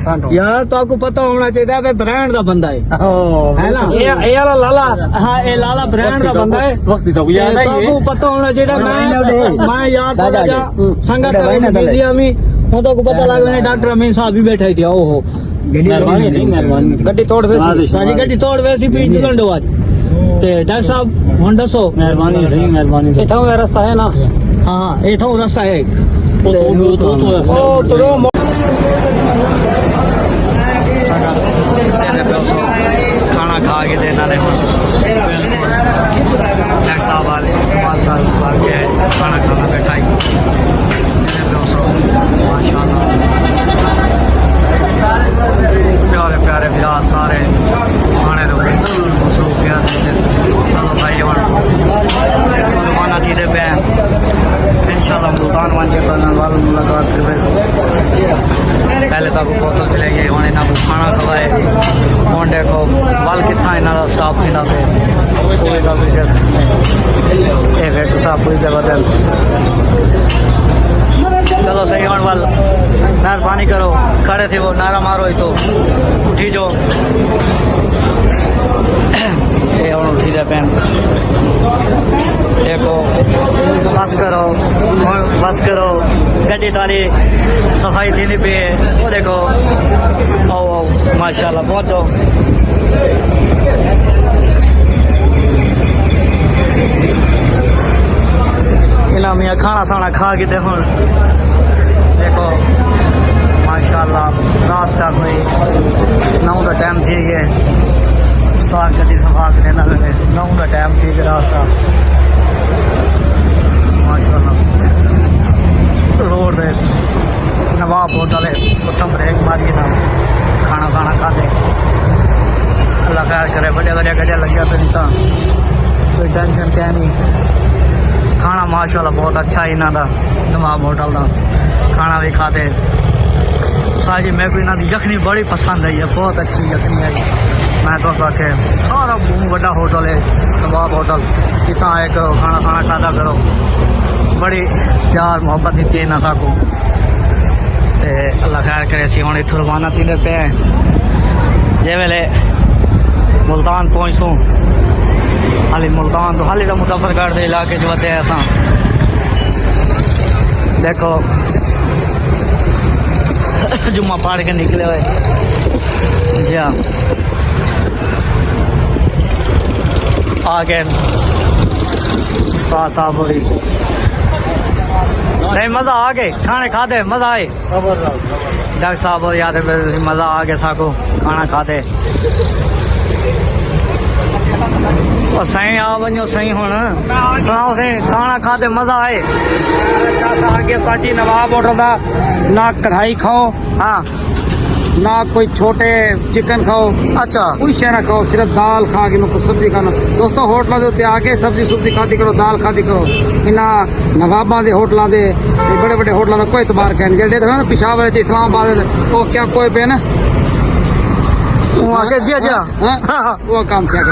यार तो आपको पता होना चाहिए भाई ब्रांड का बंदा है ना ये लाला हाँ ये लाला ब्रांड का बंदा है वक्त तो याद है आपको पता होना चाहिए मैं याद संगत हूँ तो पता लग मैंने डॉक्टर अमीन साहब भी बैठे थे ओहो गड्डी तोड़ वैसी सारी गड्डी तोड़ वैसी भी जुलंडो आज ते डॉक्टर साहब हुन दसो मेहरबानी इथों रास्ता है ना हाँ इथों रास्ता है खाना खा के देना ने डॉक्टर साहब वाले खाना खाना बैठा ही माशाल्लाह प्यारे प्यारे बिहार सारे खाने दो चलो भाई रवाना थी दे पे इंशाल्लाह मुल्तान वाले वालों मुलाकात करवे पहले तो आपको बोतल चलेगी होने ना खाना खवाए फोन देखो वाल कितना इन्हों का स्टाफ थी ना पूरे का एक साहब पूरी बदल चलो सही होने वाल मेहरबानी करो खड़े थे वो नारा मारो ही तो उठी जो उठी दे पैन देखो बस करो गड्डी तारी सफाई देनी पे वो देखो आओ माशाल्लाह पहुंचो इनामिया खाना साना खा के देखो माशाल्लाह रात का कोई 9 का टाइम थी गए उस्ताद गड्डी सफा के 9 का टाइम थी रात का माशाल्लाह रोड है नवाब होटल है उत्तम ब्रेक मारिए ना खाना खाते अल्लाह खैर करे बड़े गड्ढे लग गया तो नहीं था कोई टेंशन क्या नहीं खाना माशाल्लाह बहुत अच्छा ही ना था नवाब होटल का खाना भी खाते साजी मेरे को इन्होंने यखनी बड़ी पसंद आई है बहुत अच्छी यखनी आई मैं तो आखे सारा बड़ा होटल है नवाब होटल इतना आए करो खाना खाता करो बड़ी प्यार मोहब्बत दी है नशा को अल्लाह खैर करे सी हम इतों रवाना थी पे जे वेले मुल्तान पहुँचूँ हाली मुल्तान तो हाली तो मुजफ्फरगढ़ के इलाके जो बते असा देखो जुम्मा पढ़ के निकले हुए जी हाँ आगे साहब हो नहीं मजा आ गए खाने खाते मजा आए डॉक्टर साहब और याद मजा आ गया साको खाना खाते और सही आ वनो सही होना सुनाओ सही खाना खाते मजा आए आगे पाजी नवाब होटल का ना कढ़ाई खाओ हाँ ना कोई छोटे चिकन खाओ अच्छा कोई शह ना खाओ सिर्फ दाल खा के मैं सब्जी खाना दोस्तों होटलों के उत्ते आके सब्जी खाती करो दाल खाती करो इन्ह नवाबा के होटलों के बड़े बड़े होटलों का कोई इतबार कहने जेडे ना पिशावर इस्लामाबाद वो क्या कोई पे ना वो काम क्या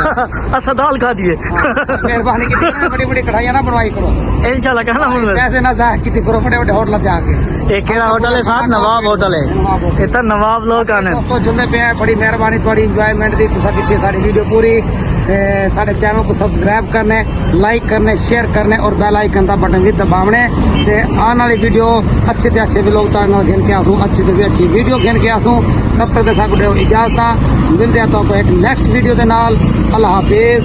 अच्छा दाल खा दिए मेहरबानी की बड़ी बड़ी कढ़ाइयाँ ना बनवाई करो इंशाल्लाह कहना पैसे ना जाए कितनी करो बड़े बड़े होटल से आके एक होटल है साथ नवाब होटल है इतना नवाब लोग आने तो जुड़ने पे हैं बड़ी मेहरबानी थोड़ी इंजॉयमेंट दी पीछे सारी वीडियो पूरी साढ़े चैनल को सब्सक्राइब करने लाइक करने शेयर करने और बेल आइकन का बटन भी दबावने ते आने वाली वीडियो अच्छे से अच्छे व्लॉग तक घेन के आसूँ अच्छी से भी अच्छी वीडियो घेन के आसूँ तब तक साकू इजाजत मिलते हैं तो एक नेक्स्ट वीडियो के नाल अल्लाह हाफिज।